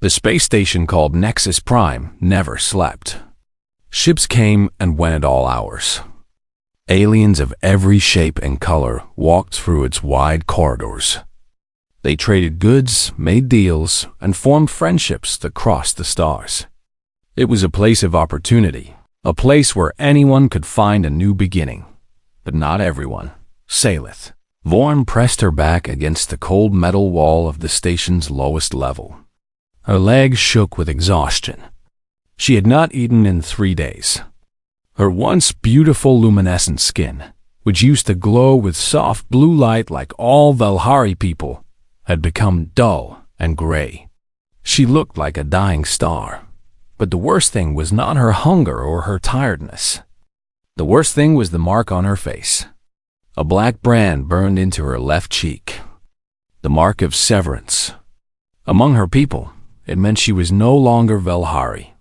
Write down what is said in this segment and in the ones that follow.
The space station called Nexus Prime never slept. Ships came and went at all hours. Aliens of every shape and color walked through its wide corridors. They traded goods, made deals, and formed friendships that crossed the stars. It was a place of opportunity, a place where anyone could find a new beginning. But not everyone. Sailith. Vorn pressed her back against the cold metal wall of the station's lowest level. Her legs shook with exhaustion. She had not eaten in 3 days. Her once beautiful luminescent skin, which used to glow with soft blue light like all Velhari people, had become dull and gray. She looked like a dying star. But the worst thing was not her hunger or her tiredness. The worst thing was the mark on her face. A black brand burned into her left cheek. The mark of severance. Among her people, it meant she was no longer Velhari.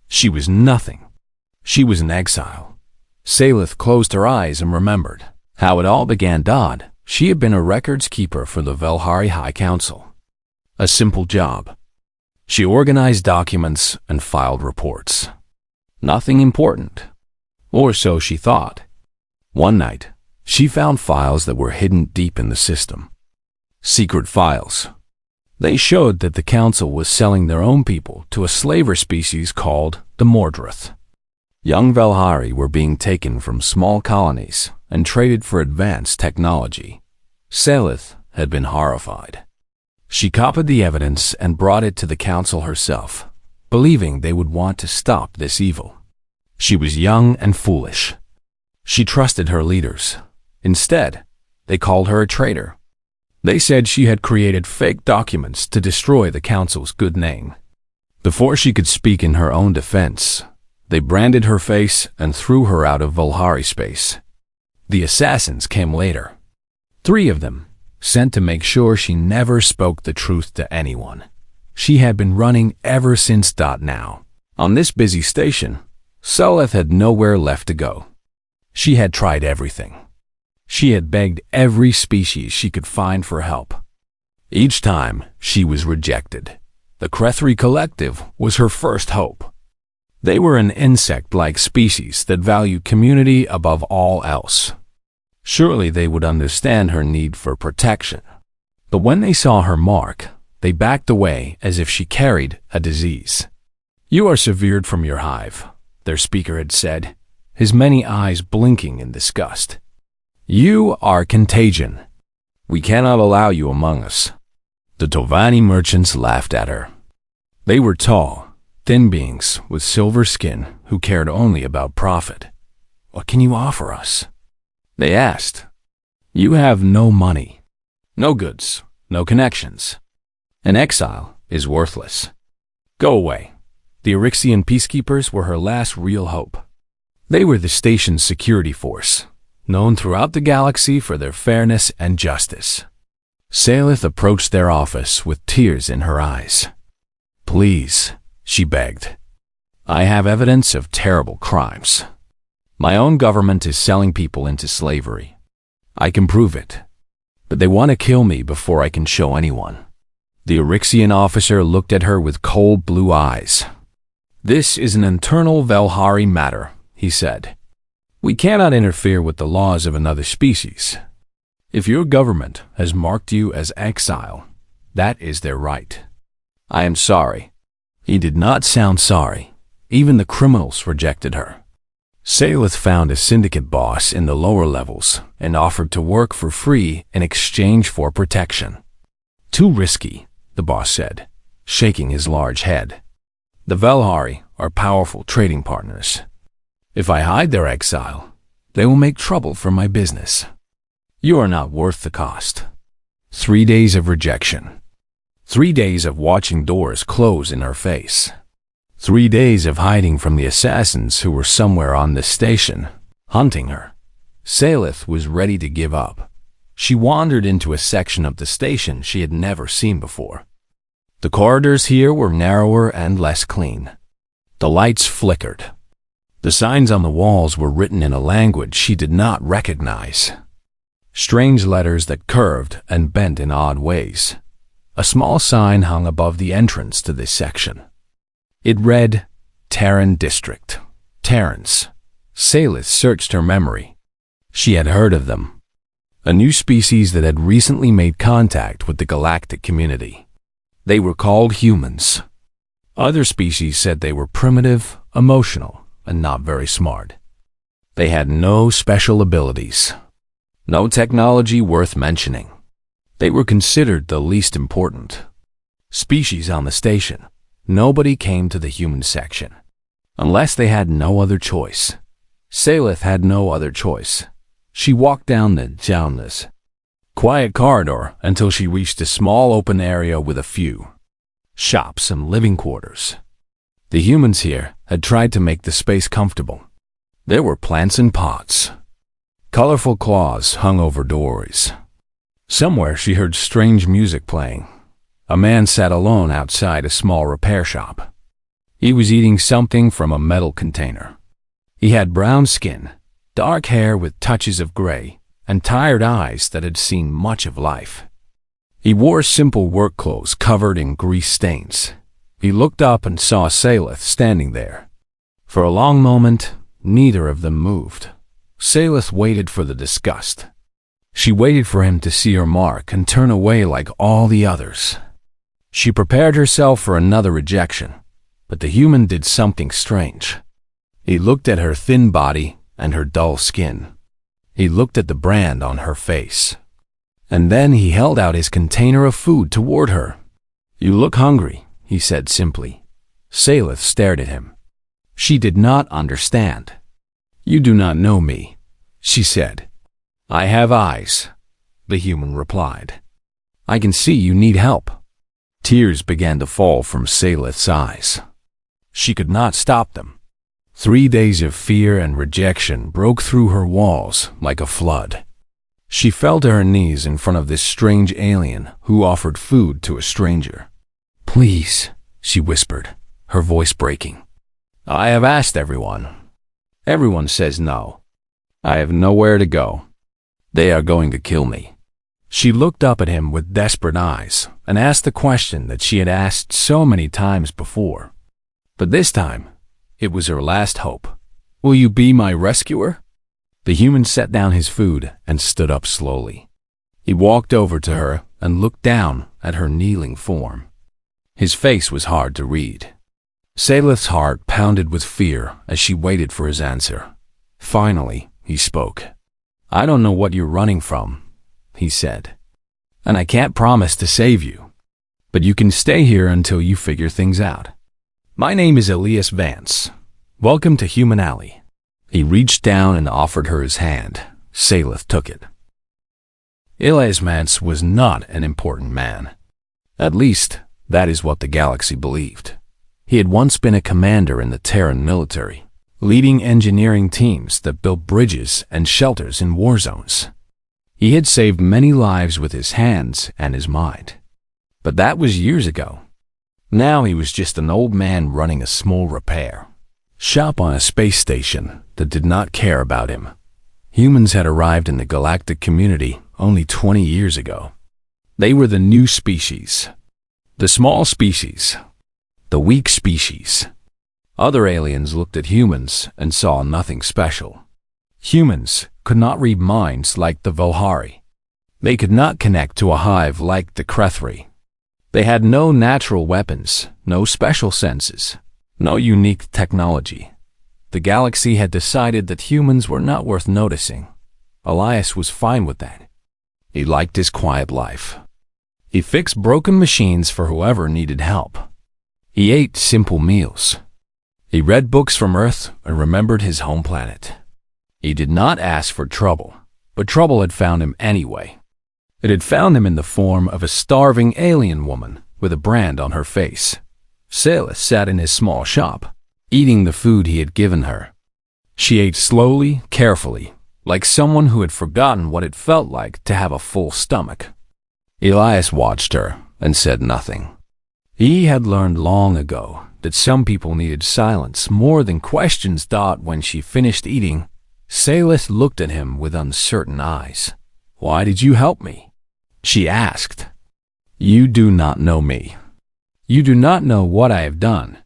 She was nothing. She was an exile. Sailith closed her eyes and remembered how it all began. She had been a records keeper for the Velhari High Council. A simple job. She organized documents and filed reports. Nothing important. Or so she thought. One night, she found files that were hidden deep in the system. Secret files. They showed that the council was selling their own people to a slaver species called the Mordrith. Young Velhari were being taken from small colonies and traded for advanced technology. Sailith had been horrified. She copied the evidence and brought it to the council herself, believing they would want to stop this evil. She was young and foolish. She trusted her leaders. Instead, they called her a traitor. They said she had created fake documents to destroy the council's good name. Before she could speak in her own defense, they branded her face and threw her out of Velhari space. The assassins came later. 3 of them, sent to make sure she never spoke the truth to anyone. She had been running ever since. Now, on this busy station, Sailith had nowhere left to go. She had tried everything. She had begged every species she could find for help. Each time, she was rejected. The Krethri Collective was her first hope. They were an insect-like species that valued community above all else. Surely they would understand her need for protection. But when they saw her mark, they backed away as if she carried a disease. "You are severed from your hive," their speaker had said, his many eyes blinking in disgust. "You are contagion. We cannot allow you among us." The Tovani merchants laughed at her. They were tall, thin beings with silver skin who cared only about profit. "What can you offer us?" they asked. "You have no money, no goods, no connections. An exile is worthless. Go away." The Eryxian peacekeepers were her last real hope. They were the station's security force, known throughout the galaxy for their fairness and justice. Sailith approached their office with tears in her eyes. "Please," she begged. "I have evidence of terrible crimes. My own government is selling people into slavery. I can prove it. But they want to kill me before I can show anyone." The Eryxian officer looked at her with cold blue eyes. "This is an internal Velhari matter," he said. "We cannot interfere with the laws of another species. If your government has marked you as exile, that is their right. I am sorry." He did not sound sorry. Even the criminals rejected her. Sailith found a syndicate boss in the lower levels and offered to work for free in exchange for protection. "Too risky," the boss said, shaking his large head. "The Velhari are powerful trading partners. If I hide their exile, they will make trouble for my business. You are not worth the cost." 3 days of rejection. 3 days of watching doors close in her face. 3 days of hiding from the assassins who were somewhere on the station, hunting her. Sailith was ready to give up. She wandered into a section of the station she had never seen before. The corridors here were narrower and less clean. The lights flickered. The signs on the walls were written in a language she did not recognize. Strange letters that curved and bent in odd ways. A small sign hung above the entrance to this section. It read, Terran District. Terrans. Salis searched her memory. She had heard of them. A new species that had recently made contact with the galactic community. They were called humans. Other species said they were primitive, emotional, and not very smart. They had no special abilities. No technology worth mentioning. They were considered the least important species on the station. Nobody came to the human section, unless they had no other choice. Salith had no other choice. She walked down this quiet corridor until she reached a small open area with a few shops and living quarters. The humans here had tried to make the space comfortable. There were plants in pots. Colorful cloths hung over doors. Somewhere she heard strange music playing. A man sat alone outside a small repair shop. He was eating something from a metal container. He had brown skin, dark hair with touches of gray, and tired eyes that had seen much of life. He wore simple work clothes covered in grease stains. He looked up and saw Salith standing there. For a long moment, neither of them moved. Salith waited for the disgust. She waited for him to see her mark and turn away like all the others. She prepared herself for another rejection, but the human did something strange. He looked at her thin body and her dull skin. He looked at the brand on her face. And then he held out his container of food toward her. "You look hungry," he said simply. Salith stared at him. She did not understand. "You do not know me," she said. "I have eyes," the human replied. "I can see you need help." Tears began to fall from Salith's eyes. She could not stop them. 3 days of fear and rejection broke through her walls like a flood. She fell to her knees in front of this strange alien who offered food to a stranger. "Please," she whispered, her voice breaking. "I have asked everyone. Everyone says no. I have nowhere to go. They are going to kill me." She looked up at him with desperate eyes and asked the question that she had asked so many times before. But this time, it was her last hope. "Will you be my rescuer?" The human set down his food and stood up slowly. He walked over to her and looked down at her kneeling form. His face was hard to read. Salith's heart pounded with fear as she waited for his answer. Finally, he spoke. "I don't know what you're running from," he said, "and I can't promise to save you, but you can stay here until you figure things out. My name is Elias Vance. Welcome to Human Alley." He reached down and offered her his hand. Salith took it. Elias Vance was not an important man. At least, that is what the galaxy believed. He had once been a commander in the Terran military, leading engineering teams that built bridges and shelters in war zones. He had saved many lives with his hands and his mind. But that was years ago. Now he was just an old man running a small repair shop on a space station that did not care about him. Humans had arrived in the galactic community only 20 years ago. They were the new species. The small species. The weak species. Other aliens looked at humans and saw nothing special. Humans could not read minds like the Volhari. They could not connect to a hive like the Krethri. They had no natural weapons, no special senses, no unique technology. The galaxy had decided that humans were not worth noticing. Elias was fine with that. He liked his quiet life. He fixed broken machines for whoever needed help. He ate simple meals. He read books from Earth and remembered his home planet. He did not ask for trouble, but trouble had found him anyway. It had found him in the form of a starving alien woman with a brand on her face. Salith sat in his small shop, eating the food he had given her. She ate slowly, carefully, like someone who had forgotten what it felt like to have a full stomach. Elias watched her and said nothing. He had learned long ago that some people needed silence more than questions. When she finished eating, Salith looked at him with uncertain eyes. "Why did you help me?" she asked. You do not know me. You do not know what I have done.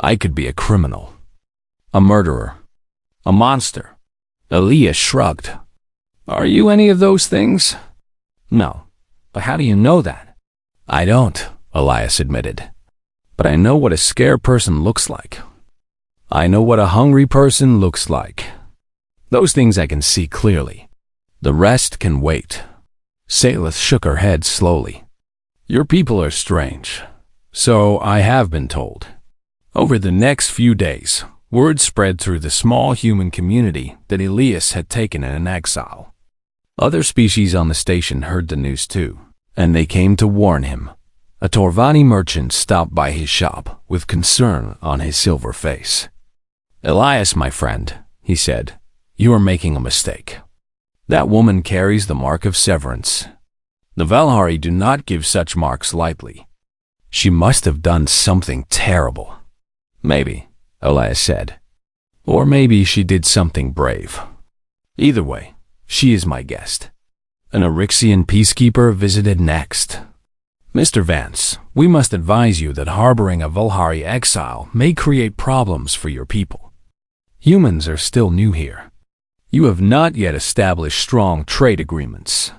I could be a criminal, a murderer, a monster. Elias shrugged. Are you any of those things? No. But how do you know that? I don't, Elias admitted. But I know what a scared person looks like. I know what a hungry person looks like. Those things I can see clearly. The rest can wait. Salith shook her head slowly. Your people are strange. So I have been told. Over the next few days, word spread through the small human community that Elias had taken an exile. Other species on the station heard the news too, and they came to warn him. A Torvani merchant stopped by his shop with concern on his silver face. Elias, my friend, he said, you are making a mistake. That woman carries the mark of severance. The Valhari do not give such marks lightly. She must have done something terrible. Maybe, Elias said. Or maybe she did something brave. Either way, she is my guest. An Eryxian peacekeeper visited next. Mr. Vance, we must advise you that harboring a Valhari exile may create problems for your people. Humans are still new here. You have not yet established strong trade agreements.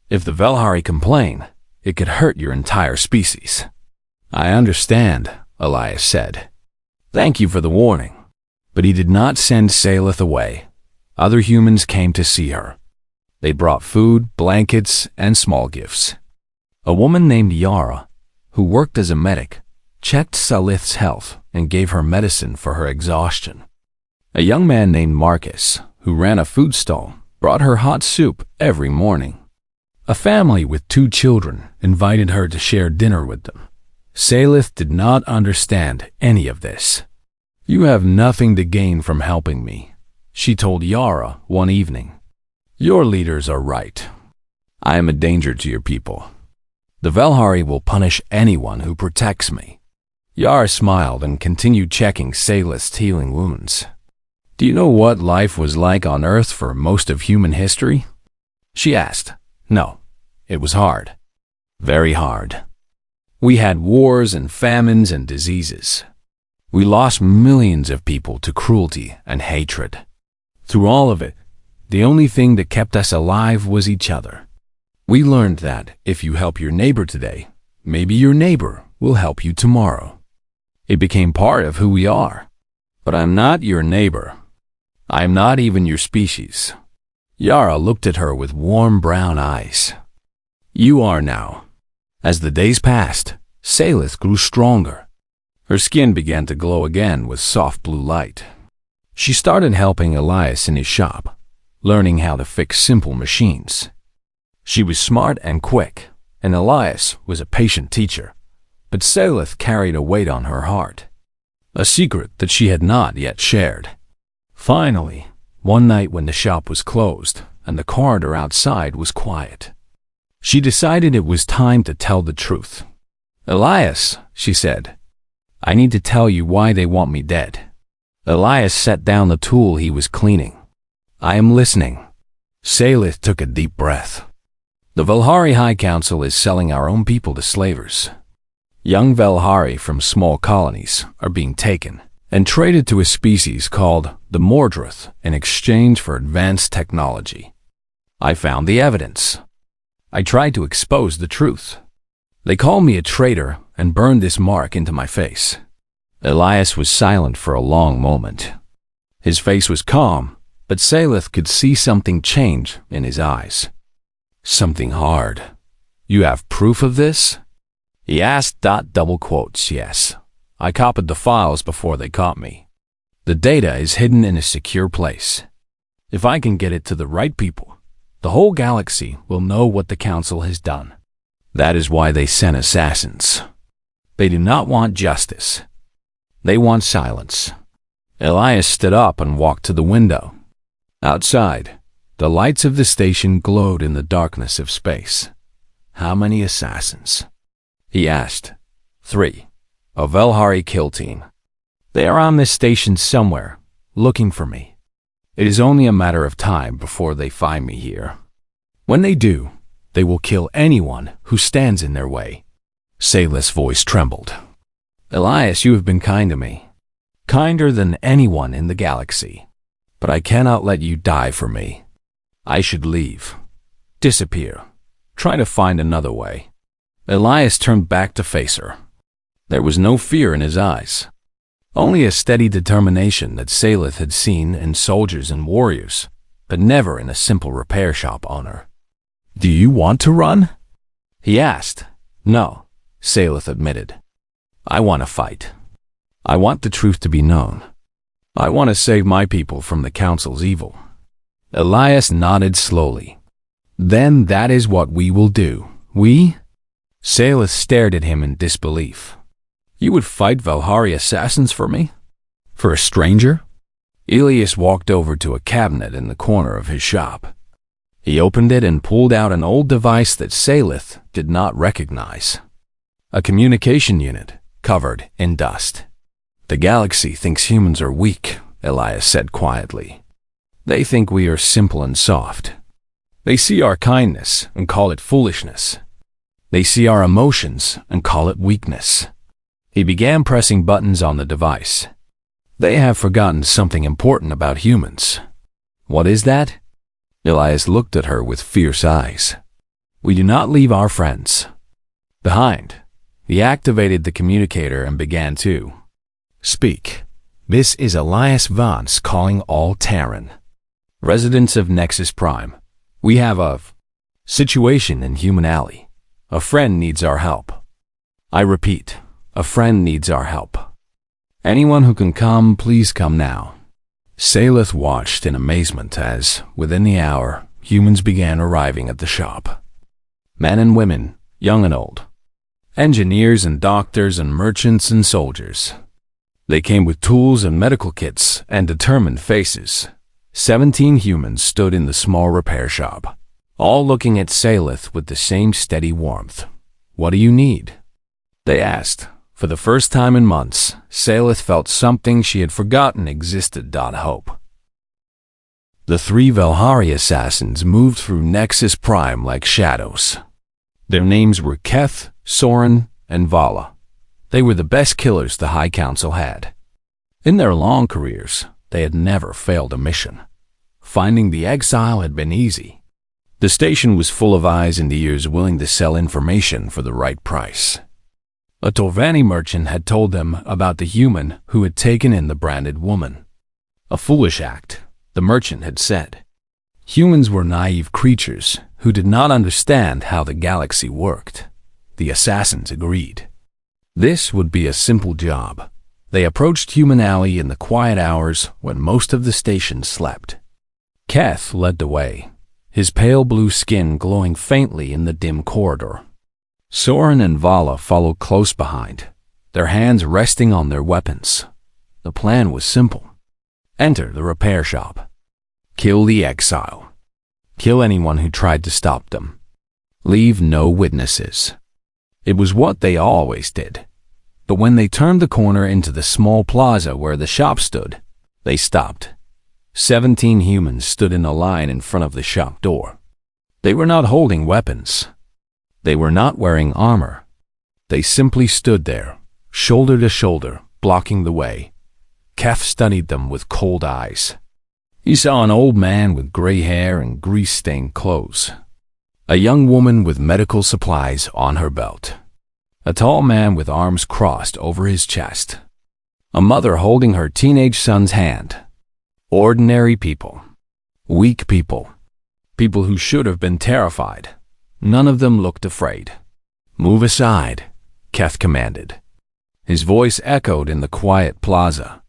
If the Valhari complain, it could hurt your entire species. I understand, Elias said. Thank you for the warning. But he did not send Salith away. Other humans came to see her. They brought food, blankets, and small gifts. A woman named Yara, who worked as a medic, checked Salith's health and gave her medicine for her exhaustion. A young man named Marcus, who ran a food stall, brought her hot soup every morning. A family with 2 children invited her to share dinner with them. Salith did not understand any of this. You have nothing to gain from helping me, she told Yara one evening. Your leaders are right. I am a danger to your people. The Valhari will punish anyone who protects me. Yara smiled and continued checking Salith's healing wounds. Do you know what life was like on Earth for most of human history? She asked. No, it was hard. Very hard. We had wars and famines and diseases. We lost millions of people to cruelty and hatred. Through all of it, the only thing that kept us alive was each other. We learned that if you help your neighbor today, maybe your neighbor will help you tomorrow. It became part of who we are. But I'm not your neighbor. I'm not even your species. Yara looked at her with warm brown eyes. You are now. As the days passed, Salith grew stronger. Her skin began to glow again with soft blue light. She started helping Elias in his shop, learning how to fix simple machines. She was smart and quick, and Elias was a patient teacher, but Salith carried a weight on her heart, a secret that she had not yet shared. Finally, one night when the shop was closed and the corridor outside was quiet, she decided it was time to tell the truth. Elias, she said, I need to tell you why they want me dead. Elias set down the tool he was cleaning. I am listening. Salith took a deep breath. The Valhari High Council is selling our own people to slavers. Young Valhari from small colonies are being taken and traded to a species called the Mordrith in exchange for advanced technology. I found the evidence. I tried to expose the truth. They called me a traitor and burned this mark into my face. Elias was silent for a long moment. His face was calm, but Salith could see something change in his eyes. Something hard. You have proof of this? He asked. Double quotes, yes. I copied the files before they caught me. The data is hidden in a secure place. If I can get it to the right people, the whole galaxy will know what the Council has done. That is why they sent assassins. They do not want justice. They want silence. Elias stood up and walked to the window. Outside, the lights of the station glowed in the darkness of space. How many assassins? He asked. 3. A Valhari kill team. They are on this station somewhere, looking for me. It is only a matter of time before they find me here. When they do, They will kill anyone who stands in their way. Sayla's voice trembled. Elias, you have been kind to me. Kinder than anyone in the galaxy. But I cannot let you die for me. I should leave. Disappear. Try to find another way. Elias turned back to face her. There was no fear in his eyes. Only a steady determination that Sayla had seen in soldiers and warriors, but never in a simple repair shop owner. Do you want to run? He asked. No, Sayla admitted. I want to fight. I want the truth to be known. I want to save my people from the Council's evil. Elias nodded slowly. Then that is what we will do. We? Sayla stared at him in disbelief. You would fight Valhari assassins for me? For a stranger? Elias walked over to a cabinet in the corner of his shop. He opened it and pulled out an old device that Sayla did not recognize. A communication unit covered in dust. The galaxy thinks humans are weak, Elias said quietly. They think we are simple and soft. They see our kindness and call it foolishness. They see our emotions and call it weakness. He began pressing buttons on the device. They have forgotten something important about humans. What is that? Elias looked at her with fierce eyes. We do not leave our friends behind. He activated the communicator and began to speak. This is Elias Vance calling all Terran. Residents of Nexus Prime. We have a situation in Human Alley. A friend needs our help. I repeat, a friend needs our help. Anyone who can come, please come now. Sayla watched in amazement as, within the hour, humans began arriving at the shop. Men and women, young and old. Engineers and doctors and merchants and soldiers. They came with tools and medical kits and determined faces. 17 humans stood in the small repair shop, all looking at Sayla with the same steady warmth. What do you need? They asked. For the first time in months, Sayla felt something she had forgotten existed. Hope. The 3 Valhari assassins moved through Nexus Prime like shadows. Their names were Keth, Soren, and Vala. They were the best killers the High Council had. In their long careers, they had never failed a mission. Finding the exile had been easy. The station was full of eyes and ears willing to sell information for the right price. A Torvani merchant had told them about the human who had taken in the branded woman. A foolish act, the merchant had said. Humans were naive creatures who did not understand how the galaxy worked. The assassins agreed. This would be a simple job. They approached Human Alley in the quiet hours when most of the station slept. Keth led the way, his pale blue skin glowing faintly in the dim corridor. Soren and Vala followed close behind, their hands resting on their weapons. The plan was simple. Enter the repair shop. Kill the exile. Kill anyone who tried to stop them. Leave no witnesses. It was what they always did. But when they turned the corner into the small plaza where the shop stood, they stopped. 17 humans stood in a line in front of the shop door. They were not holding weapons. They were not wearing armor. They simply stood there, shoulder to shoulder, blocking the way. Keth studied them with cold eyes. He saw an old man with gray hair and grease-stained clothes. A young woman with medical supplies on her belt. A tall man with arms crossed over his chest. A mother holding her teenage son's hand. Ordinary people. Weak people. People who should have been terrified. None of them looked afraid. Move aside, Keth commanded. His voice echoed in the quiet plaza.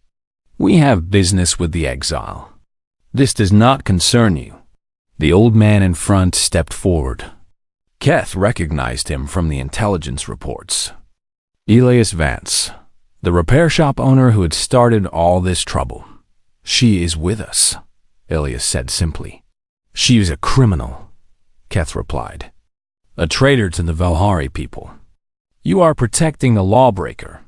We have business with the exile. This does not concern you. The old man in front stepped forward. Keth recognized him from the intelligence reports. Elias Vance, the repair shop owner who had started all this trouble. She is with us, Elias said simply. She is a criminal, Keth replied. A traitor to the Valhari people. You are protecting a lawbreaker.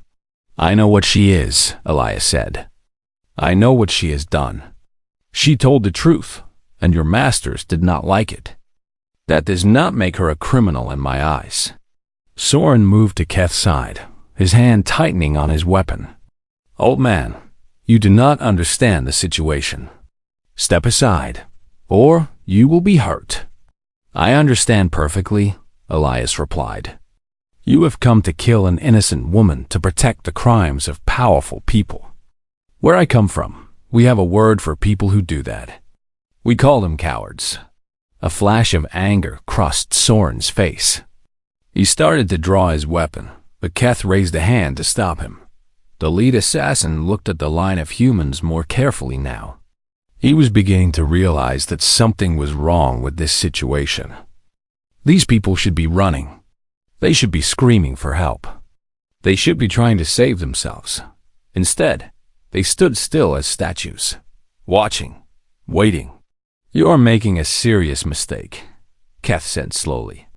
I know what she is, Elias said. I know what she has done. She told the truth, and your masters did not like it. That does not make her a criminal in my eyes. Soren moved to Keth's side, his hand tightening on his weapon. Old man, you do not understand the situation. Step aside, or you will be hurt. I understand perfectly, Elias replied. You have come to kill an innocent woman to protect the crimes of powerful people. Where I come from, we have a word for people who do that. We call them cowards. A flash of anger crossed Soren's face. He started to draw his weapon, but Keth raised a hand to stop him. The lead assassin looked at the line of humans more carefully now. He was beginning to realize that something was wrong with this situation. These people should be running. They should be screaming for help. They should be trying to save themselves. Instead, they stood still as statues, watching, waiting. You are making a serious mistake, Keth said slowly.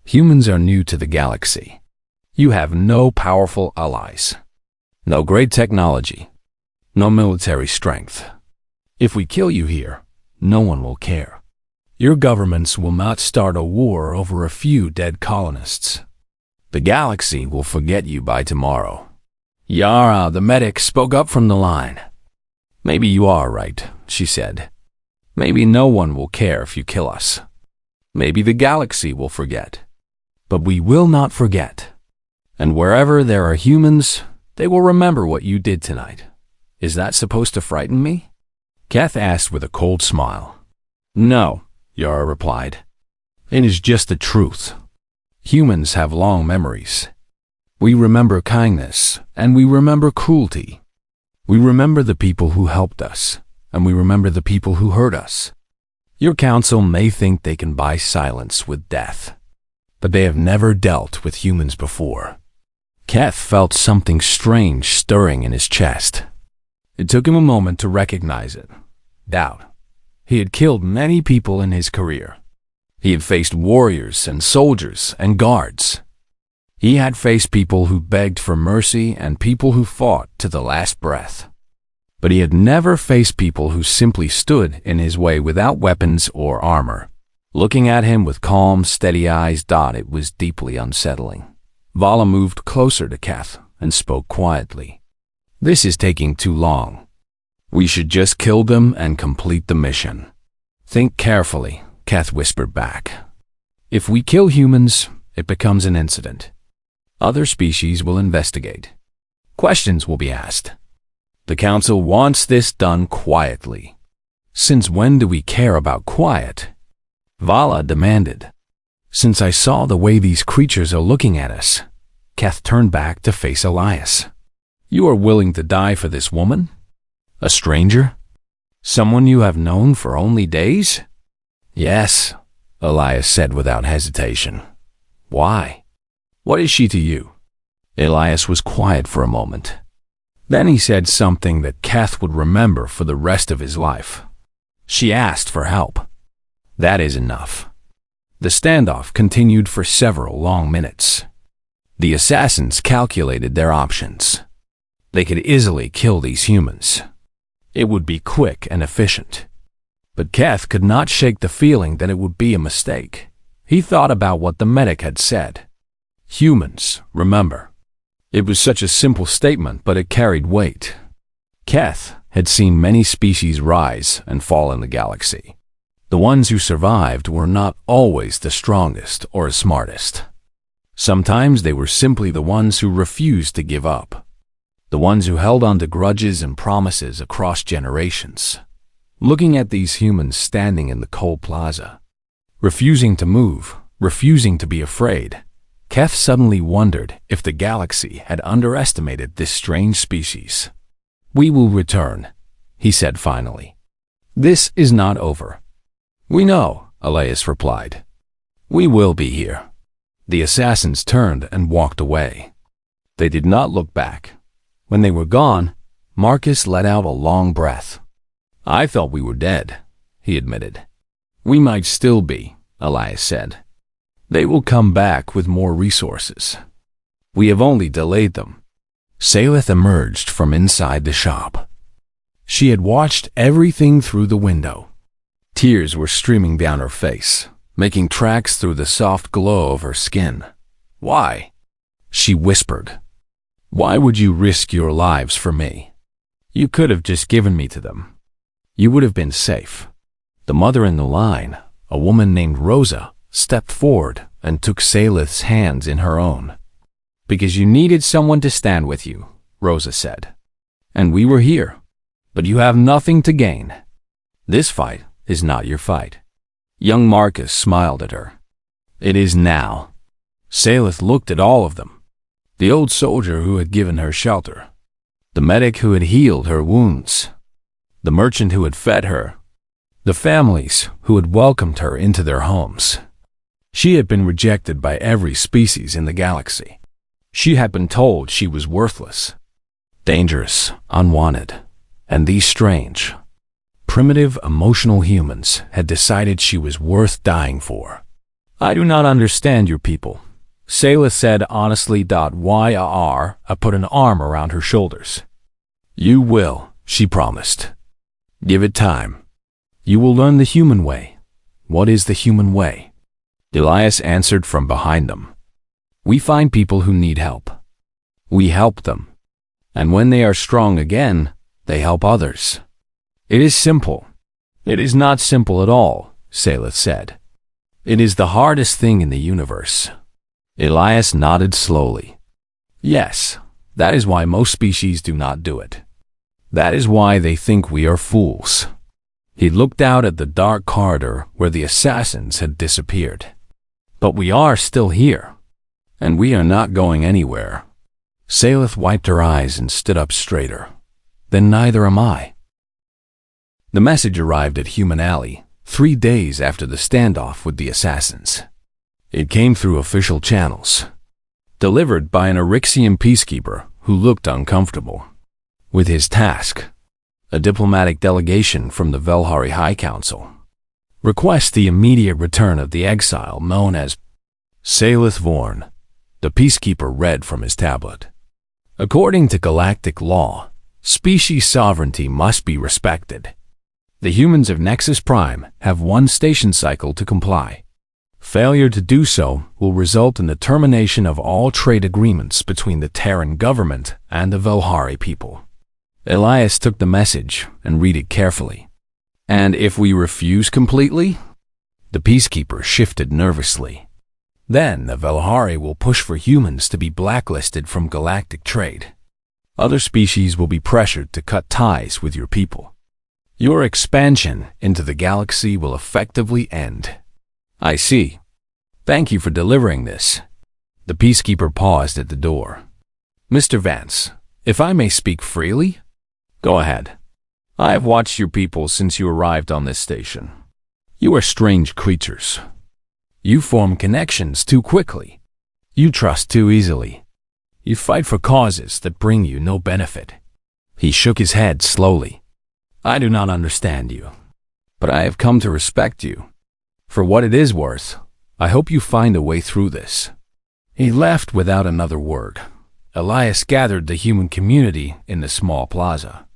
Humans are new to the galaxy. You have no powerful allies, no great technology, no military strength. If we kill you here, no one will care. Your governments will not start a war over a few dead colonists. The galaxy will forget you by tomorrow. Yara, the medic, spoke up from the line. Maybe you are right, she said. Maybe no one will care if you kill us. Maybe the galaxy will forget. But we will not forget. And wherever there are humans, they will remember what you did tonight. Is that supposed to frighten me? Keth asked with a cold smile. No, Yara replied. It is just the truth. Humans have long memories. We remember kindness, and we remember cruelty. We remember the people who helped us, and we remember the people who hurt us. Your council may think they can buy silence with death, but they have never dealt with humans before. Keth felt something strange stirring in his chest. It took him a moment to recognize it. Doubt. He had killed many people in his career. He had faced warriors and soldiers and guards. He had faced people who begged for mercy and people who fought to the last breath. But he had never faced people who simply stood in his way without weapons or armor. Looking at him with calm, steady eyes, it was deeply unsettling. Vala moved closer to Keth and spoke quietly. This is taking too long. We should just kill them and complete the mission. Think carefully, Keth whispered back. If we kill humans, it becomes an incident. Other species will investigate. Questions will be asked. The council wants this done quietly. Since when do we care about quiet? Vala demanded. Since I saw the way these creatures are looking at us. Keth turned back to face Elias. You are willing to die for this woman? A stranger? Someone you have known for only days? Yes, Elias said without hesitation. Why? What is she to you? Elias was quiet for a moment. Then he said something that Keth would remember for the rest of his life. She asked for help. That is enough. The standoff continued for several long minutes. The assassins calculated their options. They could easily kill these humans. It would be quick and efficient. But Keth could not shake the feeling that it would be a mistake. He thought about what the medic had said. Humans, remember. It was such a simple statement, but it carried weight. Keth had seen many species rise and fall in the galaxy. The ones who survived were not always the strongest or smartest. Sometimes they were simply the ones who refused to give up. The ones who held on to grudges and promises across generations. Looking at these humans standing in the cold plaza, refusing to move, refusing to be afraid, Keth suddenly wondered if the galaxy had underestimated this strange species. We will return, he said finally. This is not over. We know, Elias replied. We will be here. The assassins turned and walked away. They did not look back. When they were gone, Marcus let out a long breath. I thought we were dead, he admitted. We might still be, Elias said. They will come back with more resources. We have only delayed them. Salith emerged from inside the shop. She had watched everything through the window. Tears were streaming down her face, making tracks through the soft glow of her skin. "Why?" she whispered. "Why would you risk your lives for me? You could have just given me to them. You would have been safe." The mother in the line, a woman named Rosa, stepped forward and took Salith's hands in her own. "Because you needed someone to stand with you," Rosa said. "And we were here. But you have nothing to gain. This fight is not your fight." Young Marcus smiled at her. "It is now." Salith looked at all of them. The old soldier who had given her shelter, the medic who had healed her wounds, the merchant who had fed her, the families who had welcomed her into their homes. She had been rejected by every species in the galaxy. She had been told she was worthless, dangerous, unwanted, and these strange, primitive, emotional humans had decided she was worth dying for. "I do not understand your people," Salith said honestly. "Yr, I put an arm around her shoulders. "You will," she promised. "Give it time. You will learn the human way." "What is the human way?" Elias answered from behind them. "We find people who need help. We help them. And when they are strong again, they help others. It is simple." "It is not simple at all," Salith said. "It is the hardest thing in the universe." Elias nodded slowly. "Yes, that is why most species do not do it. That is why they think we are fools." He looked out at the dark corridor where the assassins had disappeared. "But we are still here, and we are not going anywhere." Salith wiped her eyes and stood up straighter. "Then neither am I." The message arrived at Human Alley 3 days after the standoff with the assassins. It came through official channels, delivered by an Erixian peacekeeper who looked uncomfortable with his task. A diplomatic delegation from the Velhari High Council requests the immediate return of the exile known as Salith Vorn. The peacekeeper read from his tablet. "According to galactic law, species sovereignty must be respected. The humans of Nexus Prime have 1 station cycle to comply. Failure to do so will result in the termination of all trade agreements between the Terran government and the Velhari people." Elias took the message and read it carefully. "And if we refuse completely?" The peacekeeper shifted nervously. "Then the Velhari will push for humans to be blacklisted from galactic trade. Other species will be pressured to cut ties with your people. Your expansion into the galaxy will effectively end." "I see. Thank you for delivering this." The peacekeeper paused at the door. "Mr. Vance, if I may speak freely?" "Go ahead. I have watched your people since you arrived on this station. You are strange creatures. You form connections too quickly. You trust too easily. You fight for causes that bring you no benefit." He shook his head slowly. "I do not understand you, but I have come to respect you. For what it is worth, I hope you find a way through this." He left without another word. Elias gathered the human community in the small plaza.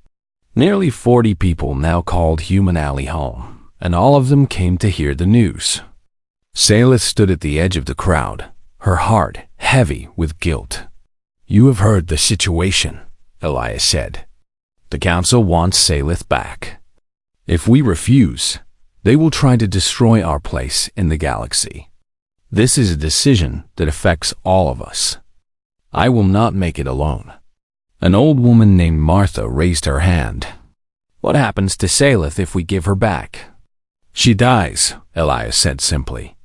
Nearly 40 people now called Human Alley home, and all of them came to hear the news. Salith stood at the edge of the crowd, her heart heavy with guilt. "You have heard the situation," Elias said. "The council wants Salith back. If we refuse, they will try to destroy our place in the galaxy. This is a decision that affects all of us. I will not make it alone." An old woman named Martha raised her hand. "What happens to Salith if we give her back?" "She dies," Elias said simply.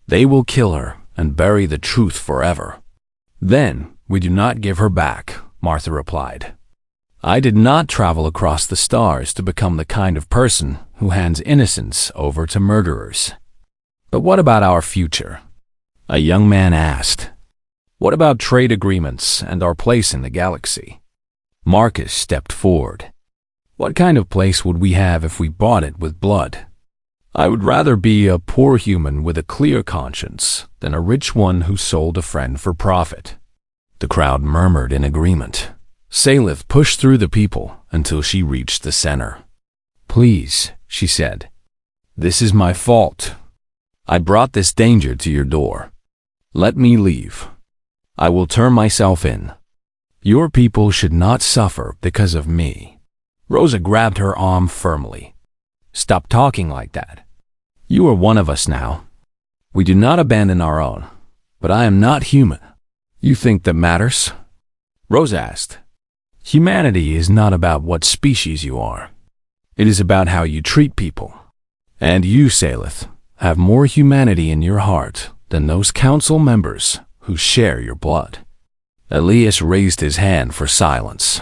"They will kill her and bury the truth forever." "Then we do not give her back," Martha replied. "I did not travel across the stars to become the kind of person who hands innocence over to murderers." "But what about our future?" a young man asked. "What about trade agreements and our place in the galaxy?" Marcus stepped forward. "What kind of place would we have if we bought it with blood? I would rather be a poor human with a clear conscience than a rich one who sold a friend for profit." The crowd murmured in agreement. Salith pushed through the people until she reached the center. "Please," she said. "This is my fault. I brought this danger to your door. Let me leave. I will turn myself in. Your people should not suffer because of me." Rosa grabbed her arm firmly. "Stop talking like that. You are one of us now. We do not abandon our own, but I am not human." "You think that matters?" Rosa asked. "Humanity is not about what species you are. It is about how you treat people. And you, Salith, have more humanity in your heart than those council members who share your blood." Elias raised his hand for silence.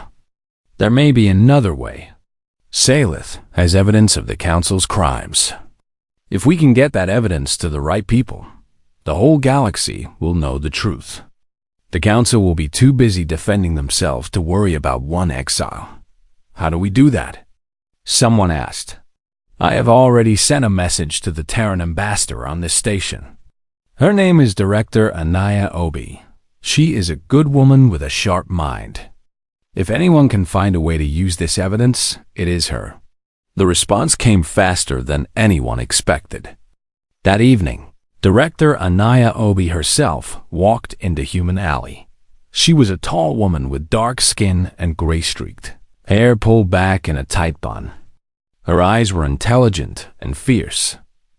"There may be another way. Salith has evidence of the council's crimes. If we can get that evidence to the right people, the whole galaxy will know the truth. The council will be too busy defending themselves to worry about one exile." "How do we do that?" someone asked. "I have already sent a message to the Terran ambassador on this station. Her name is Director Anaya Obi. She is a good woman with a sharp mind. If anyone can find a way to use this evidence, it is her." The response came faster than anyone expected. That evening, Director Anaya Obi herself walked into Human Alley. She was a tall woman with dark skin and gray-streaked hair pulled back in a tight bun. Her eyes were intelligent and fierce,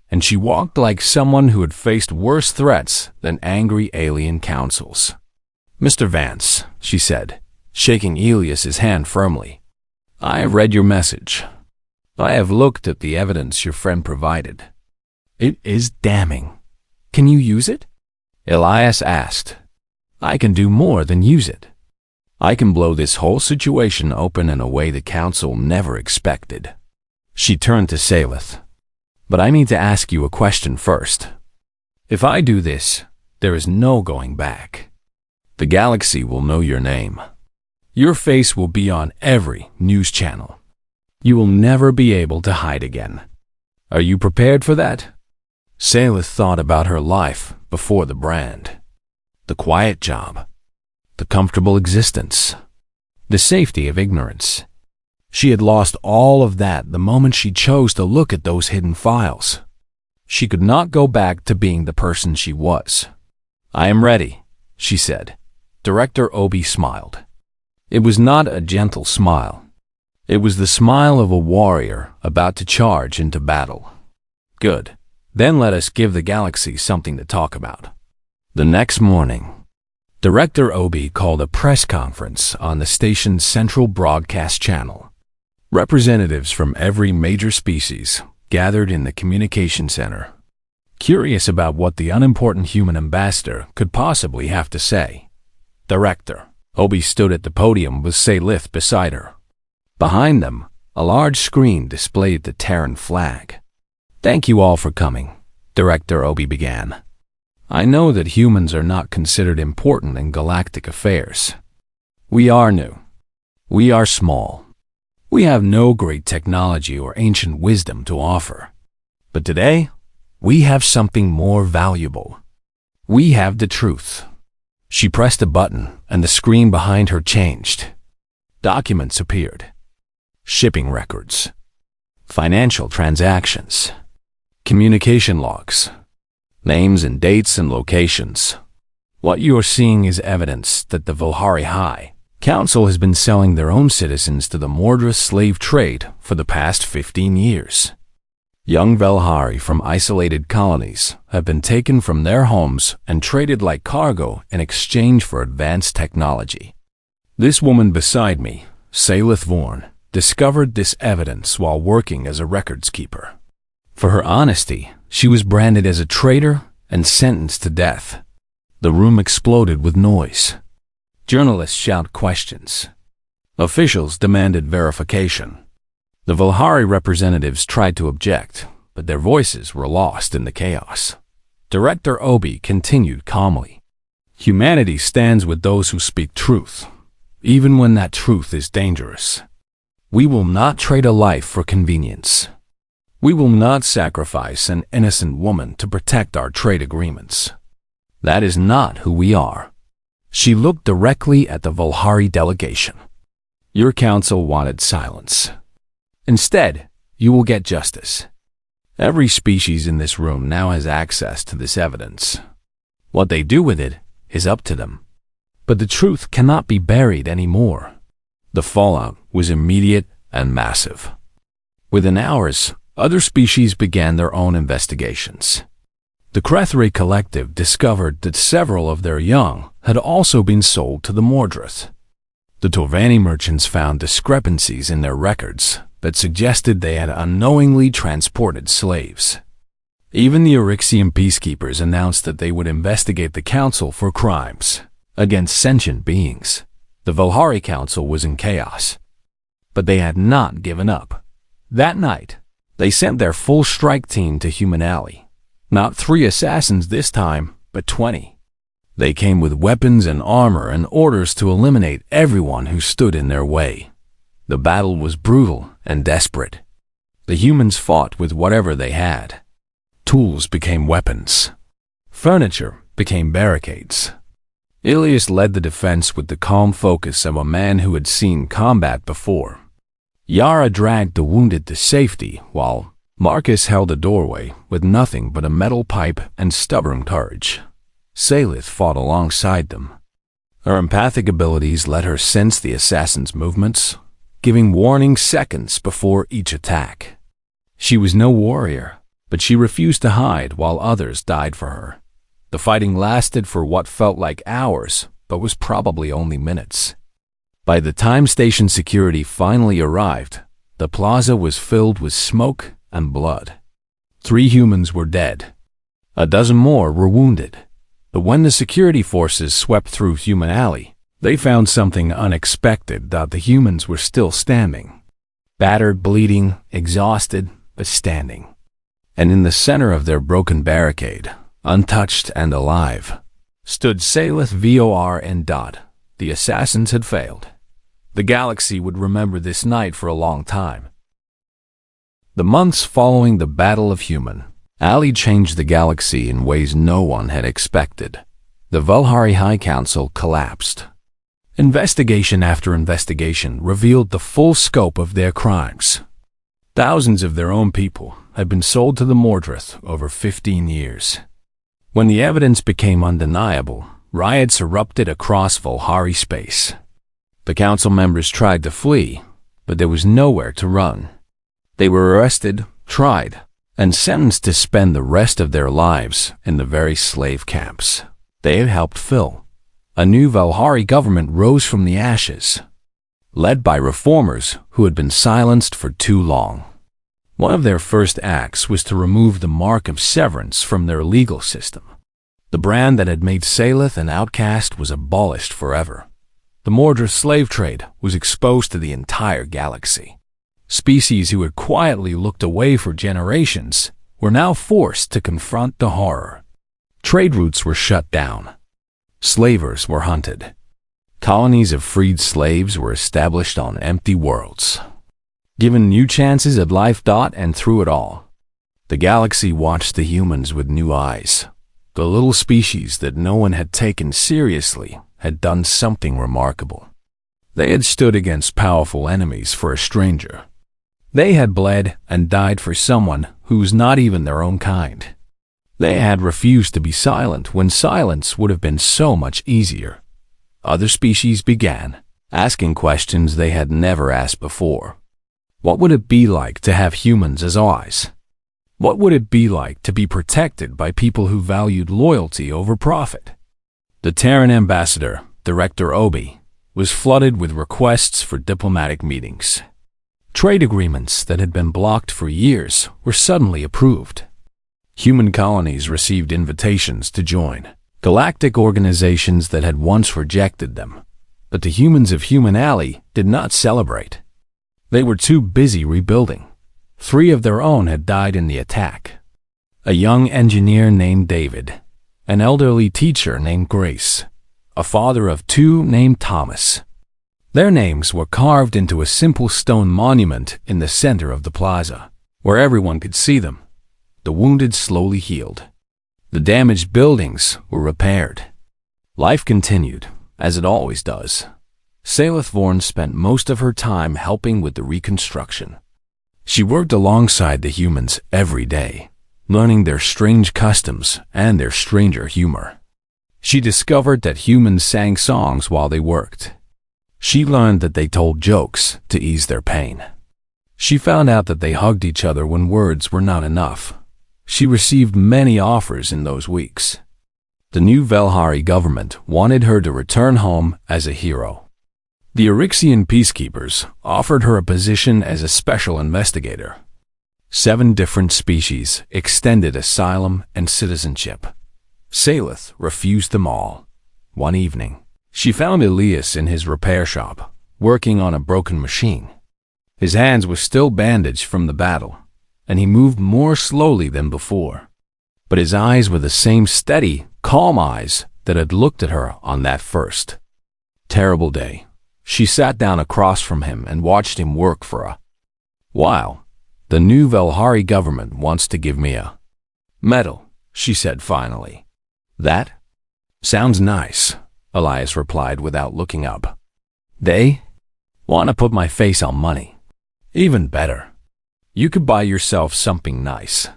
and she walked like someone who had faced worse threats than angry alien councils. "Mr. Vance," she said, shaking Elias's hand firmly, "I have read your message. I have looked at the evidence your friend provided. It is damning. Can you use it?" Elias asked. "I can do more than use it. I can blow this whole situation open in a way the council never expected." She turned to Salith. "But I need to ask you a question first. If I do this, there is no going back. The galaxy will know your name. Your face will be on every news channel. You will never be able to hide again. Are you prepared for that?" Salith thought about her life before the brand. The quiet job, the comfortable existence, the safety of ignorance. She had lost all of that the moment she chose to look at those hidden files. She could not go back to being the person she was. "I am ready," she said. Director Obi smiled. It was not a gentle smile. It was the smile of a warrior about to charge into battle. "Good. Then let us give the galaxy something to talk about." The next morning, Director Obi called a press conference on the station's central broadcast channel. Representatives from every major species gathered in the communication center, curious about what the unimportant human ambassador could possibly have to say. Director Obi stood at the podium with Salith beside her. Behind them, a large screen displayed the Terran flag. "Thank you all for coming," Director Obi began. "I know that humans are not considered important in galactic affairs. We are new. We are small. We have no great technology or ancient wisdom to offer. But today, we have something more valuable. We have the truth." She pressed a button, and the screen behind her changed. Documents appeared. Shipping records, financial transactions, communication logs, names and dates and locations. What you are seeing is evidence that the Volhari High Council has been selling their own citizens to the Mordra slave trade for the past 15 years. Young Velhari from isolated colonies have been taken from their homes and traded like cargo in exchange for advanced technology. This woman beside me, Salith Vorn, discovered this evidence while working as a records keeper. For her honesty, she was branded as a traitor and sentenced to death. The room exploded with noise. Journalists shouted questions. Officials demanded verification. The Volhari representatives tried to object, but their voices were lost in the chaos. Director Obi continued calmly. "Humanity stands with those who speak truth, even when that truth is dangerous. We will not trade a life for convenience. We will not sacrifice an innocent woman to protect our trade agreements. That is not who we are." She looked directly at the Volhari delegation. "Your council wanted silence. Instead, you will get justice. Every species in this room now has access to this evidence. What they do with it is up to them. But the truth cannot be buried anymore. The fallout was immediate and massive. Within hours, other species began their own investigations. The Crethray Collective discovered that several of their young had also been sold to the Mordrith. The Torvani merchants found discrepancies in their records that suggested they had unknowingly transported slaves. Even the Eryxian peacekeepers announced that they would investigate the Council for crimes against sentient beings. The Velhari Council was in chaos. But they had not given up. That night, they sent their full strike team to Human Alley. Not 3 assassins this time, but 20. They came with weapons and armor and orders to eliminate everyone who stood in their way. The battle was brutal and desperate. The humans fought with whatever they had. Tools became weapons. Furniture became barricades. Ilias led the defense with the calm focus of a man who had seen combat before. Yara dragged the wounded to safety, while Marcus held a doorway with nothing but a metal pipe and stubborn courage. Salith fought alongside them. Her empathic abilities let her sense the assassin's movements, giving warning seconds before each attack. She was no warrior, but she refused to hide while others died for her. The fighting lasted for what felt like hours, but was probably only minutes. By the time station security finally arrived, the plaza was filled with smoke and blood. 3 humans were dead. A dozen more were wounded. But when the security forces swept through Human Alley, they found something unexpected: that the humans were still standing. Battered, bleeding, exhausted, but standing. And in the center of their broken barricade, untouched and alive, stood Salith, Vor, and Dot. The assassins had failed. The galaxy would remember this night for a long time. The months following the Battle of Human Alley changed the galaxy in ways no one had expected. The Velhari High Council collapsed. Investigation after investigation revealed the full scope of their crimes. Thousands of their own people had been sold to the Mordrith over 15 years. When the evidence became undeniable, riots erupted across Velhari space. The council members tried to flee, but there was nowhere to run. They were arrested, tried, and sentenced to spend the rest of their lives in the very slave camps they had helped fill. A new Velhari government rose from the ashes, led by reformers who had been silenced for too long. One of their first acts was to remove the mark of severance from their legal system. The brand that had made Salith an outcast was abolished forever. The Mordrith slave trade was exposed to the entire galaxy. Species who had quietly looked away for generations were now forced to confront the horror. Trade routes were shut down. Slavers were hunted. Colonies of freed slaves were established on empty worlds. Given new chances at life. And through it all, the galaxy watched the humans with new eyes. The little species that no one had taken seriously had done something remarkable. They had stood against powerful enemies for a stranger. They had bled and died for someone who was not even their own kind. They had refused to be silent when silence would have been so much easier. Other species began, asking questions they had never asked before. What would it be like to have humans as allies? What would it be like to be protected by people who valued loyalty over profit? The Terran ambassador, Director Obi, was flooded with requests for diplomatic meetings. Trade agreements that had been blocked for years were suddenly approved. Human colonies received invitations to join. Galactic organizations that had once rejected them. But the humans of Human Alley did not celebrate. They were too busy rebuilding. 3 of their own had died in the attack. A young engineer named David, an elderly teacher named Grace, a father of 2 named Thomas. Their names were carved into a simple stone monument in the center of the plaza, where everyone could see them. The wounded slowly healed. The damaged buildings were repaired. Life continued, as it always does. Salith Vorn spent most of her time helping with the reconstruction. She worked alongside the humans every day, learning their strange customs and their stranger humor. She discovered that humans sang songs while they worked. She learned that they told jokes to ease their pain. She found out that they hugged each other when words were not enough. She received many offers in those weeks. The new Velhari government wanted her to return home as a hero. The Eryxian peacekeepers offered her a position as a special investigator. 7 different species extended asylum and citizenship. Salith refused them all. One evening, she found Elias in his repair shop, working on a broken machine. His hands were still bandaged from the battle, and he moved more slowly than before. But his eyes were the same steady, calm eyes that had looked at her on that first terrible day. She sat down across from him and watched him work for a while. The new Velhari government wants to give me a medal, she said finally. That sounds nice, Elias replied without looking up. They want to put my face on money. Even better. You could buy yourself something nice.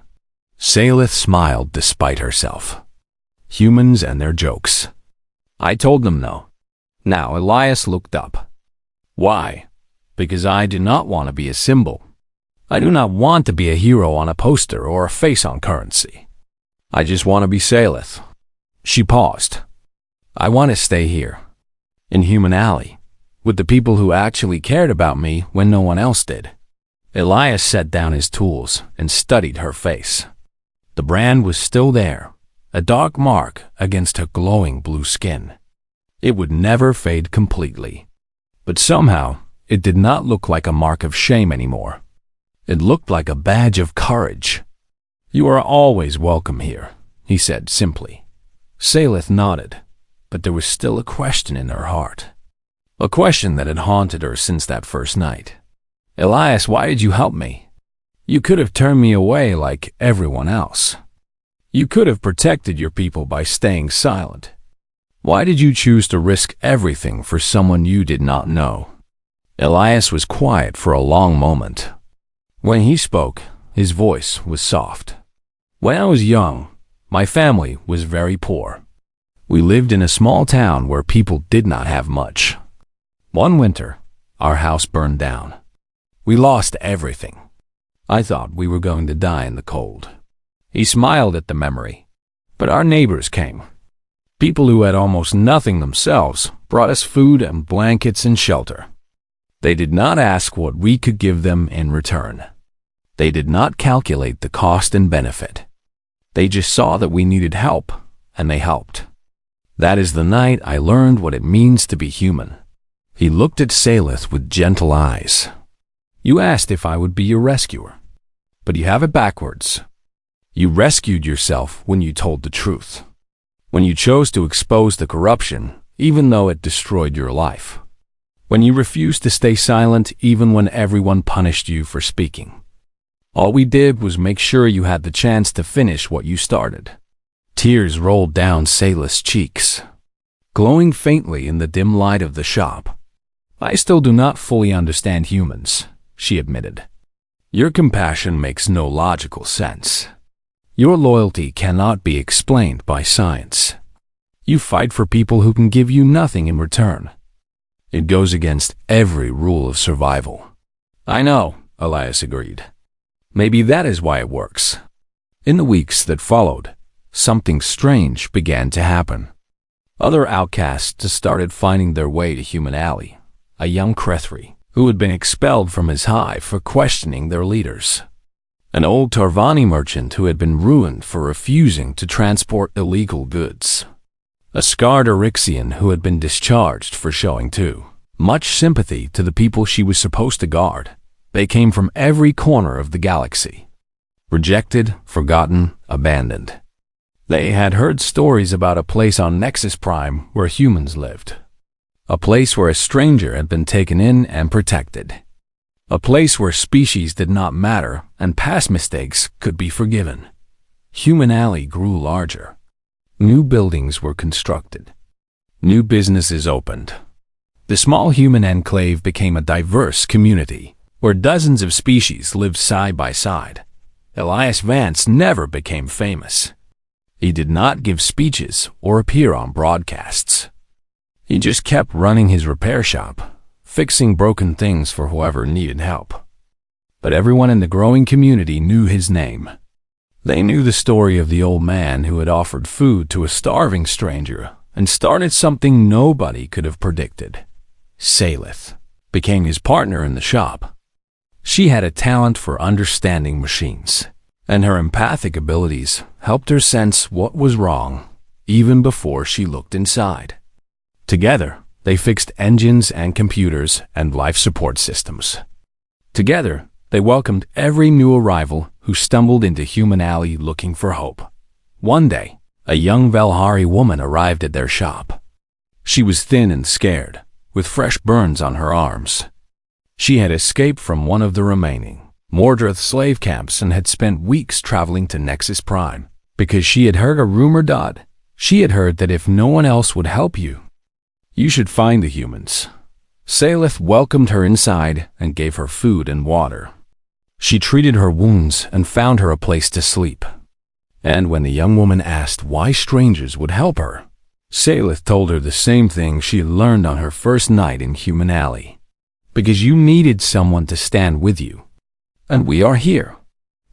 Salith smiled despite herself. Humans and their jokes. I told them no. Now Elias looked up. Why? Because I do not want to be a symbol. I do not want to be a hero on a poster or a face on currency. I just want to be Salith. She paused. I want to stay here, in Human Alley, with the people who actually cared about me when no one else did. Elias set down his tools and studied her face. The brand was still there, a dark mark against her glowing blue skin. It would never fade completely. But somehow, it did not look like a mark of shame anymore. It looked like a badge of courage. You are always welcome here, he said simply. Salith nodded, but there was still a question in her heart. A question that had haunted her since that first night. Elias, why did you help me? You could have turned me away like everyone else. You could have protected your people by staying silent. Why did you choose to risk everything for someone you did not know? Elias was quiet for a long moment. When he spoke, his voice was soft. When I was young, my family was very poor. We lived in a small town where people did not have much. One winter, our house burned down. We lost everything. I thought we were going to die in the cold. He smiled at the memory. But our neighbors came. People who had almost nothing themselves brought us food and blankets and shelter. They did not ask what we could give them in return. They did not calculate the cost and benefit. They just saw that we needed help, and they helped. That is the night I learned what it means to be human. He looked at Salith with gentle eyes. You asked if I would be your rescuer, but you have it backwards. You rescued yourself when you told the truth, when you chose to expose the corruption even though it destroyed your life, when you refused to stay silent even when everyone punished you for speaking. All we did was make sure you had the chance to finish what you started. Tears rolled down Salith's cheeks, glowing faintly in the dim light of the shop. I still do not fully understand humans, she admitted. Your compassion makes no logical sense. Your loyalty cannot be explained by science. You fight for people who can give you nothing in return. It goes against every rule of survival. I know, Elias agreed. Maybe that is why it works. In the weeks that followed, something strange began to happen. Other outcasts started finding their way to Human Alley, a young Krethri who had been expelled from his hive for questioning their leaders. An old Tarvani merchant who had been ruined for refusing to transport illegal goods. A scarred Eryxian who had been discharged for showing too much sympathy to the people she was supposed to guard. They came from every corner of the galaxy. Rejected, forgotten, abandoned. They had heard stories about a place on Nexus Prime where humans lived. A place where a stranger had been taken in and protected. A place where species did not matter and past mistakes could be forgiven. Human Alley grew larger. New buildings were constructed. New businesses opened. The small human enclave became a diverse community, where dozens of species lived side by side. Elias Vance never became famous. He did not give speeches or appear on broadcasts. He just kept running his repair shop, fixing broken things for whoever needed help. But everyone in the growing community knew his name. They knew the story of the old man who had offered food to a starving stranger and started something nobody could have predicted. Salith became his partner in the shop. She had a talent for understanding machines, and her empathic abilities helped her sense what was wrong even before she looked inside. Together, they fixed engines and computers and life support systems. Together, they welcomed every new arrival who stumbled into Human Alley looking for hope. One day, a young Velhari woman arrived at their shop. She was thin and scared, with fresh burns on her arms. She had escaped from one of the remaining Mordrith slave camps and had spent weeks traveling to Nexus Prime because she had heard a rumor. She had heard that if no one else would help you, you should find the humans. Salith welcomed her inside and gave her food and water. She treated her wounds and found her a place to sleep. And when the young woman asked why strangers would help her, Salith told her the same thing she had learned on her first night in Human Alley. Because you needed someone to stand with you. And we are here.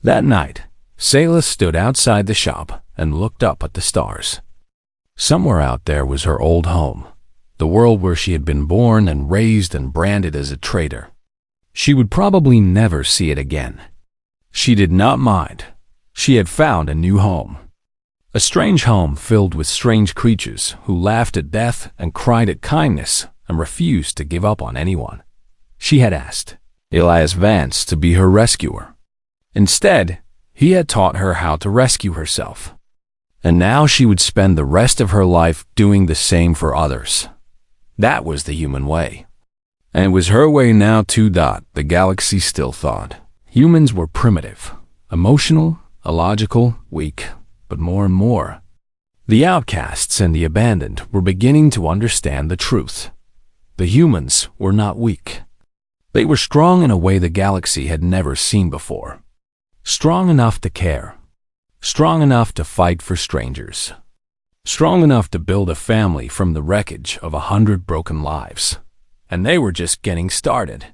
That night, Salith stood outside the shop and looked up at the stars. Somewhere out there was her old home, the world where she had been born and raised and branded as a traitor. She would probably never see it again. She did not mind. She had found a new home. A strange home filled with strange creatures who laughed at death and cried at kindness and refused to give up on anyone. She had asked Elias Vance to be her rescuer. Instead, he had taught her how to rescue herself. And now she would spend the rest of her life doing the same for others. That was the human way. And it was her way now too. The galaxy still thought humans were primitive, emotional, illogical, weak, but more and more, the outcasts and the abandoned were beginning to understand the truth. The humans were not weak. They were strong in a way the galaxy had never seen before. Strong enough to care. Strong enough to fight for strangers. Strong enough to build a family from the wreckage of 100 broken lives. And they were just getting started.